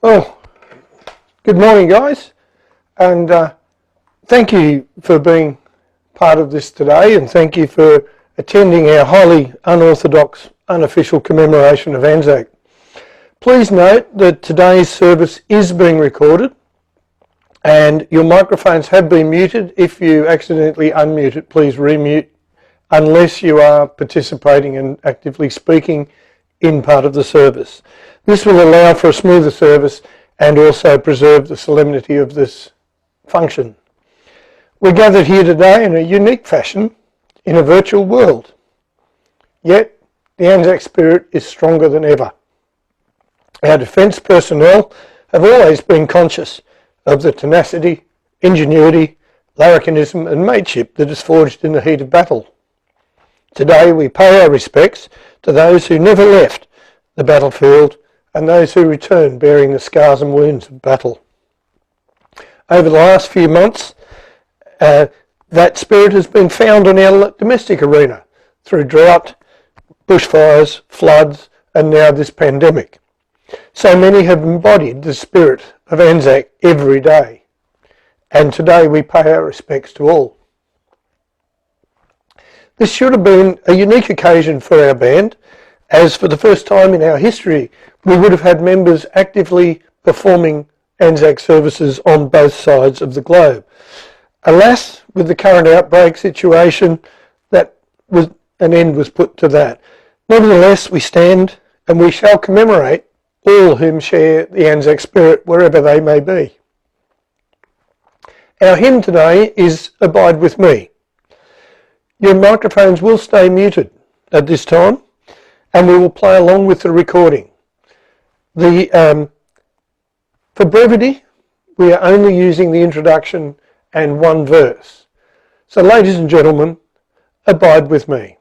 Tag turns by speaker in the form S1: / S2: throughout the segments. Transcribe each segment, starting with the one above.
S1: Oh, good morning, guys, and thank you for being part of this today, and thank you for attending our highly unorthodox, unofficial commemoration of ANZAC. Please note that today's service is being recorded, and your microphones have been muted. If you accidentally unmute it, please remute, unless you are participating and actively speaking in part of the service. This will allow for a smoother service and also preserve the solemnity of this function. We're gathered here today in a unique fashion in a virtual world. Yet the ANZAC spirit is stronger than ever. Our defence personnel have always been conscious of the tenacity, ingenuity, larrikinism and mateship that is forged in the heat of battle. Today we pay our respects to those who never left the battlefield and those who return bearing the scars and wounds of battle. Over the last few months, that spirit has been found in our domestic arena through drought, bushfires, floods and now this pandemic. So many have embodied the spirit of ANZAC every day, and today we pay our respects to all. This should have been a unique occasion for our band, as for the first time in our history we would have had members actively performing ANZAC services on both sides of the globe. Alas, with the current outbreak situation, an end was put to that. Nevertheless, we stand and we shall commemorate all whom share the ANZAC spirit wherever they may be. Our hymn today is Abide With Me. Your microphones will stay muted at this time, and we will play along with the recording. For brevity, we are only using the introduction and one verse. So ladies and gentlemen, abide with me.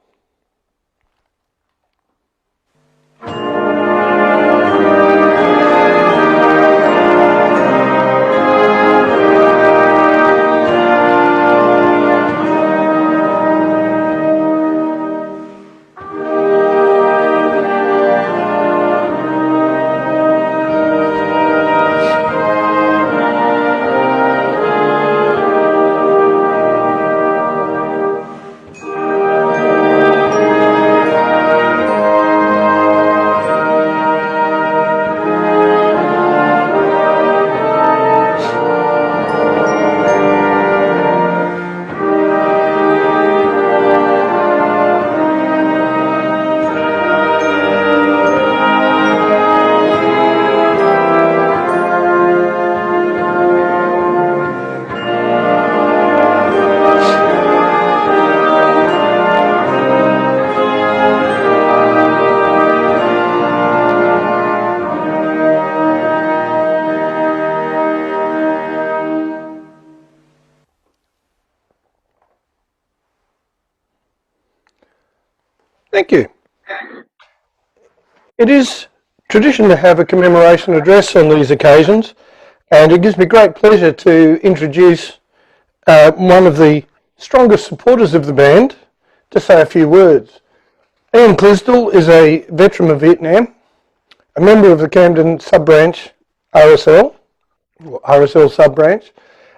S1: Thank you. It is tradition to have a commemoration address on these occasions, and it gives me great pleasure to introduce one of the strongest supporters of the band to say a few words. Ian Clisdell is a veteran of Vietnam, a member of the Camden sub-branch RSL sub-branch,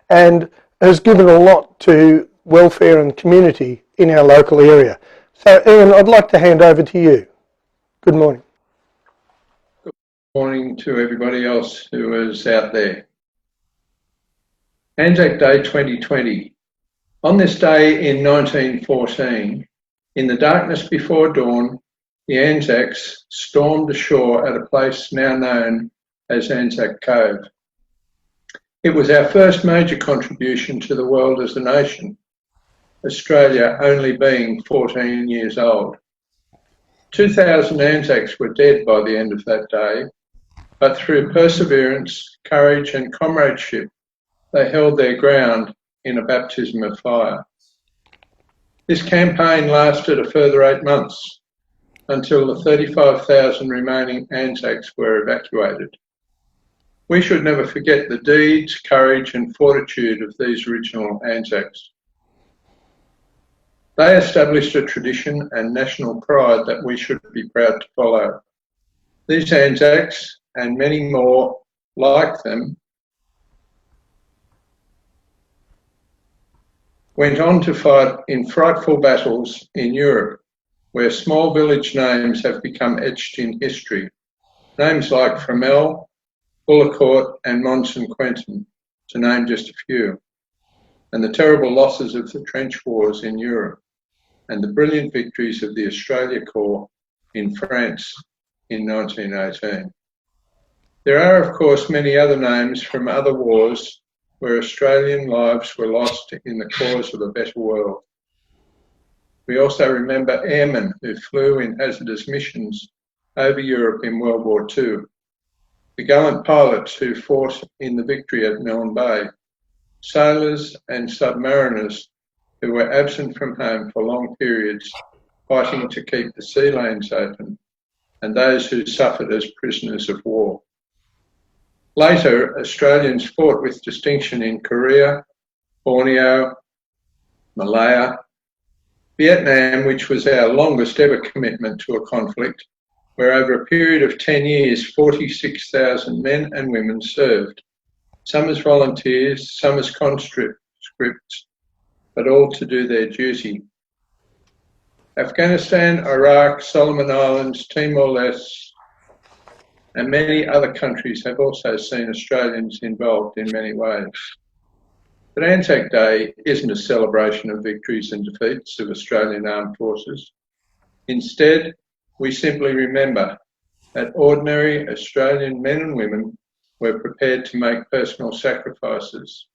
S1: and has given a lot to welfare and community in our local area. So Ian, I'd like to hand over to you. Good morning.
S2: Good morning to everybody else who is out there. ANZAC Day 2020. On this day in 1914, in the darkness before dawn, the Anzacs stormed ashore at a place now known as Anzac Cove. It was our first major contribution to the world as a nation, Australia only being 14 years old. 2,000 Anzacs were dead by the end of that day, but through perseverance, courage and comradeship, they held their ground in a baptism of fire. This campaign lasted a further 8 months, until the 35,000 remaining Anzacs were evacuated. We should never forget the deeds, courage and fortitude of these original Anzacs. They established a tradition and national pride that we should be proud to follow. These Anzacs and many more like them, went on to fight in frightful battles in Europe, where small village names have become etched in history. Names like Fromelles, Bullecourt and Mont-Saint-Quentin, to name just a few, and the terrible losses of the trench wars in Europe, and the brilliant victories of the Australia Corps in France in 1918. There are, of course, many other names from other wars where Australian lives were lost in the cause of a better world. We also remember airmen who flew in hazardous missions over Europe in World War II, the gallant pilots who fought in the victory at Milne Bay, sailors and submariners who were absent from home for long periods, fighting to keep the sea lanes open, and those who suffered as prisoners of war. Later, Australians fought with distinction in Korea, Borneo, Malaya, Vietnam, which was our longest ever commitment to a conflict, where over a period of 10 years, 46,000 men and women served, some as volunteers, some as conscripts, but all to do their duty. Afghanistan, Iraq, Solomon Islands, Timor-Leste, and many other countries have also seen Australians involved in many ways. But ANZAC Day isn't a celebration of victories and defeats of Australian armed forces. Instead, we simply remember that ordinary Australian men and women were prepared to make personal sacrifices,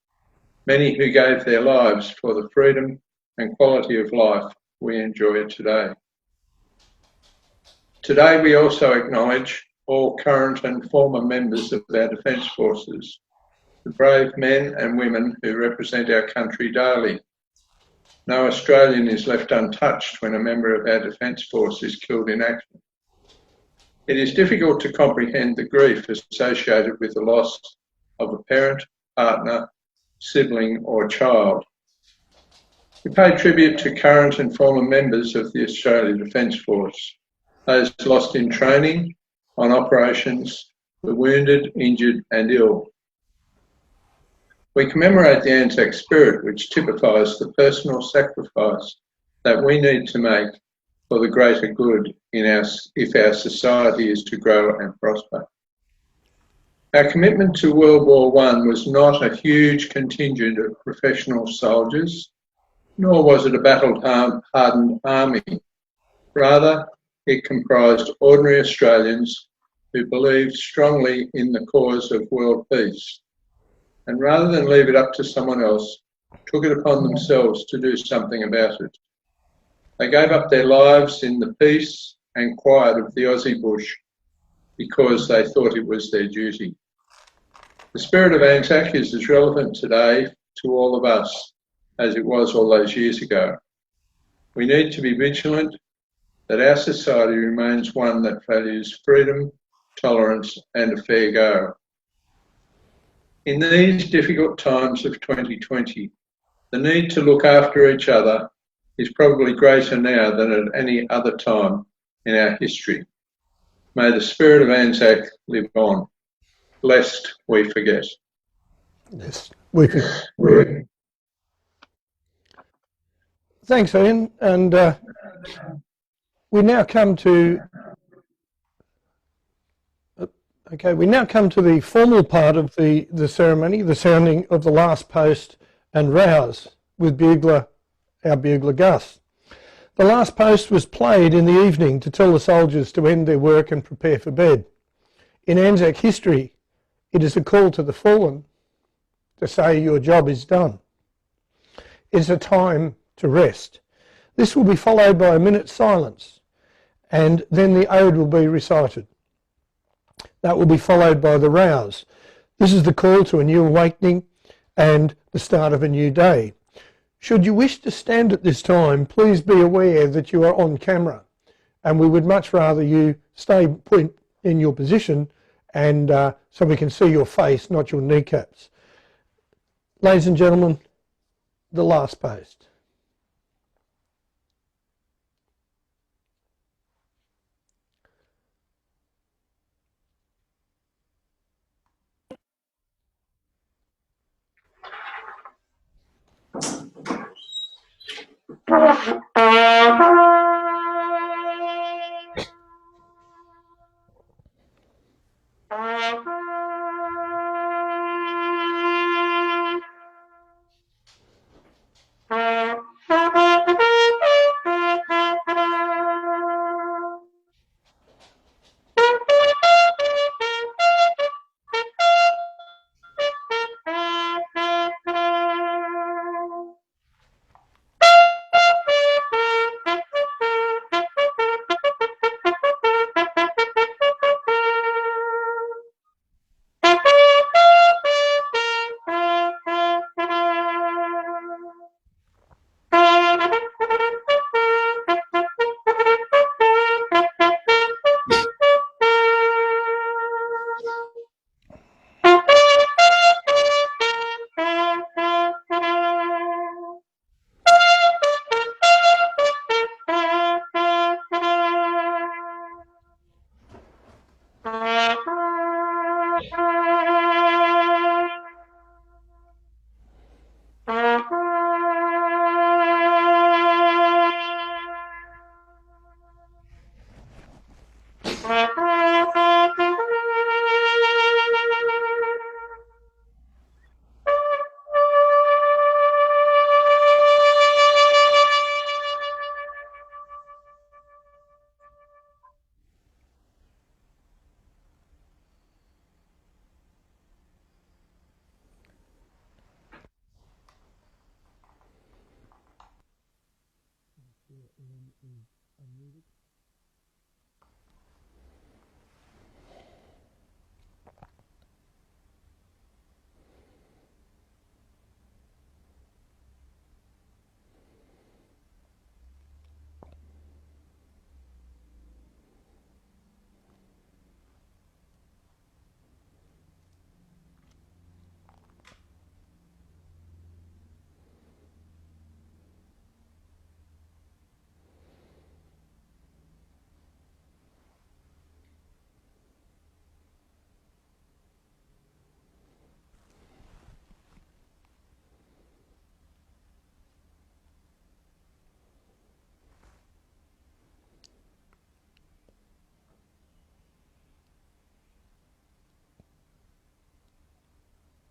S2: many who gave their lives for the freedom and quality of life we enjoy today. Today, we also acknowledge all current and former members of our Defence Forces, the brave men and women who represent our country daily. No Australian is left untouched when a member of our Defence Force is killed in action. It is difficult to comprehend the grief associated with the loss of a parent, partner, sibling or child. We pay tribute to current and former members of the Australian Defence Force, those lost in training, on operations, the wounded, injured and ill. We commemorate the ANZAC spirit, which typifies the personal sacrifice that we need to make for the greater good if our society is to grow and prosper. Our commitment to World War I was not a huge contingent of professional soldiers, nor was it a battle-hardened army. Rather, it comprised ordinary Australians who believed strongly in the cause of world peace, and rather than leave it up to someone else, took it upon themselves to do something about it. They gave up their lives in the peace and quiet of the Aussie bush because they thought it was their duty. The spirit of ANZAC is as relevant today to all of us as it was all those years ago. We need to be vigilant that our society remains one that values freedom, tolerance and a fair go. In these difficult times of 2020, the need to look after each other is probably greater now than at any other time in our history. May the spirit of ANZAC live on, lest we forget.
S1: Yes, we forget. Thanks, Ian. And we now come to the formal part of the ceremony, the sounding of the last post and rouse with our bugler Gus. The last post was played in the evening to tell the soldiers to end their work and prepare for bed. In ANZAC history, it is a call to the fallen to say your job is done. It's a time to rest. This will be followed by a minute's silence, and then the ode will be recited. That will be followed by the rouse. This is the call to a new awakening and the start of a new day. Should you wish to stand at this time, please be aware that you are on camera, and we would much rather you stay put in your position and so we can see your face, not your kneecaps. Ladies and gentlemen, the last post.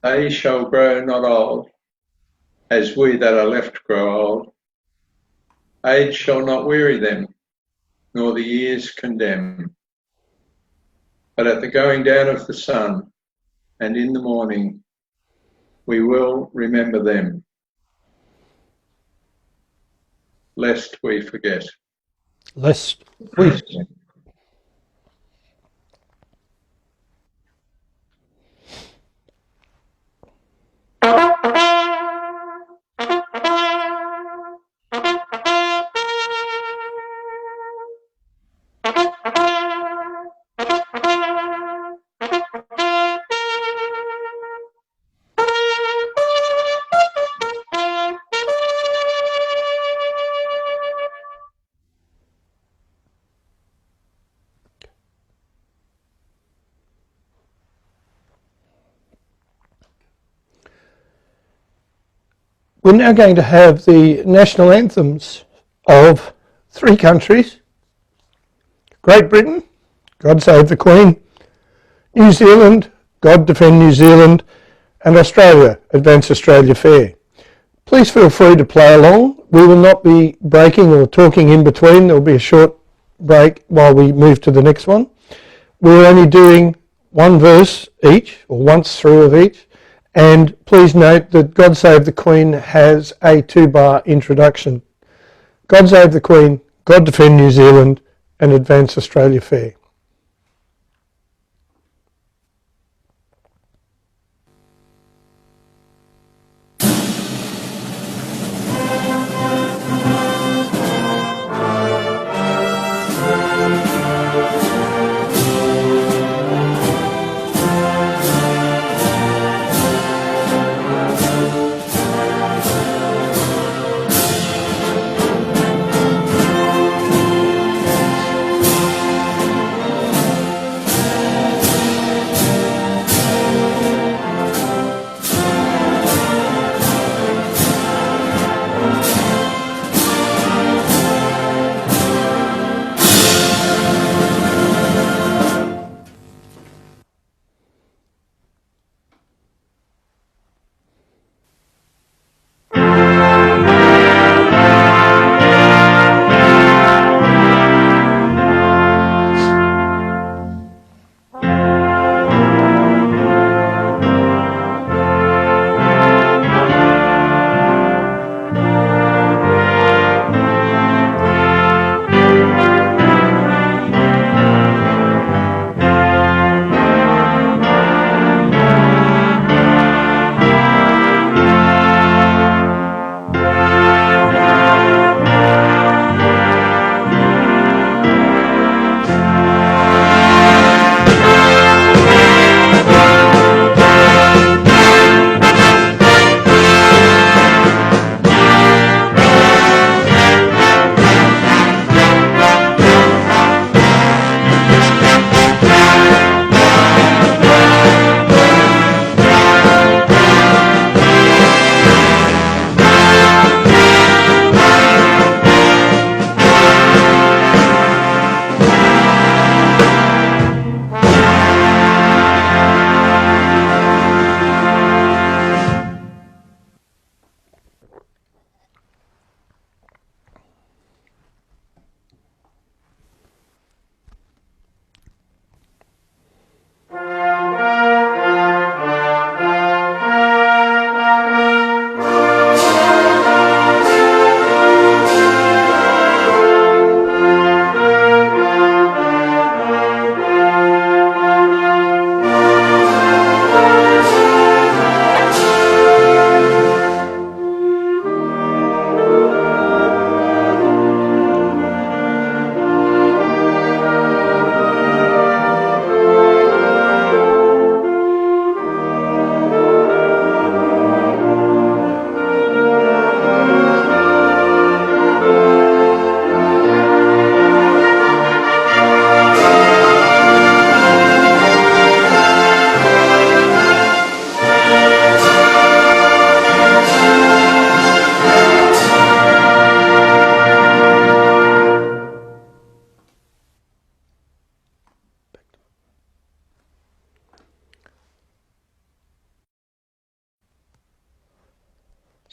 S2: They shall grow not old, as we that are left grow old. Age shall not weary them, nor the years condemn. But at the going down of the sun, and in the morning, we will remember them, lest we forget.
S1: Lest we We're now going to have the national anthems of 3 countries: Great Britain, God Save the Queen; New Zealand, God Defend New Zealand; and Australia, Advance Australia Fair. Please feel free to play along. We will not be breaking or talking in between. There will be a short break while we move to the next one. We're only doing one verse each, or once through of each. And please note that God Save the Queen has a 2-bar introduction. God Save the Queen, God Defend New Zealand, and Advance Australia Fair.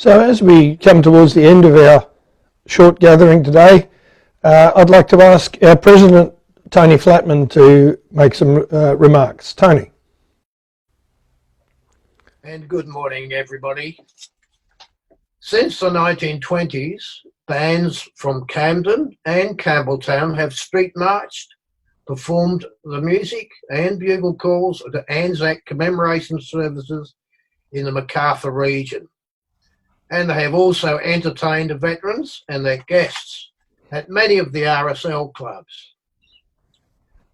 S1: So as we come towards the end of our short gathering today, I'd like to ask our President, Tony Flatman, to make some remarks. Tony.
S3: And good morning, everybody. Since the 1920s, bands from Camden and Campbelltown have street marched, performed the music and bugle calls at the ANZAC commemoration services in the Macarthur region. And they have also entertained the veterans and their guests at many of the RSL clubs.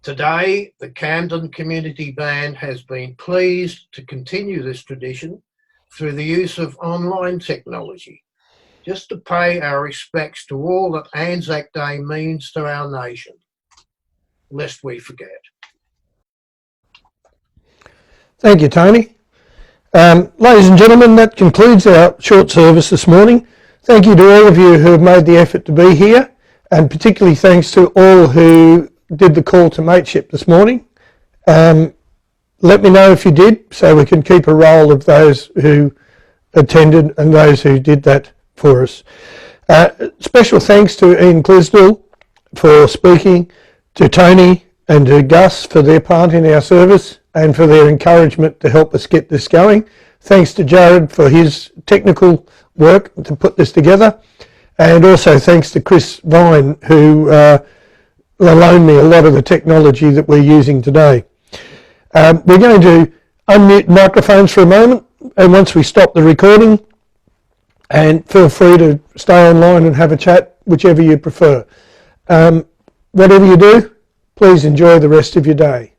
S3: Today, the Camden Community Band has been pleased to continue this tradition through the use of online technology, just to pay our respects to all that Anzac Day means to our nation, lest we forget.
S1: Thank you, Tony. Ladies and gentlemen, that concludes our short service this morning. Thank you to all of you who have made the effort to be here, and particularly thanks to all who did the call to mateship this morning. Let me know if you did, so we can keep a roll of those who attended and those who did that for us. Special thanks to Ian Clisdell for speaking, to Tony and to Gus for their part in our service and for their encouragement to help us get this going. Thanks to Jarrad for his technical work to put this together, and also thanks to Chris Vine, who loaned me a lot of the technology that we're using today. We're going to unmute microphones for a moment, and once we stop the recording, and feel free to stay online and have a chat, whichever you prefer. Whatever you do, please enjoy the rest of your day.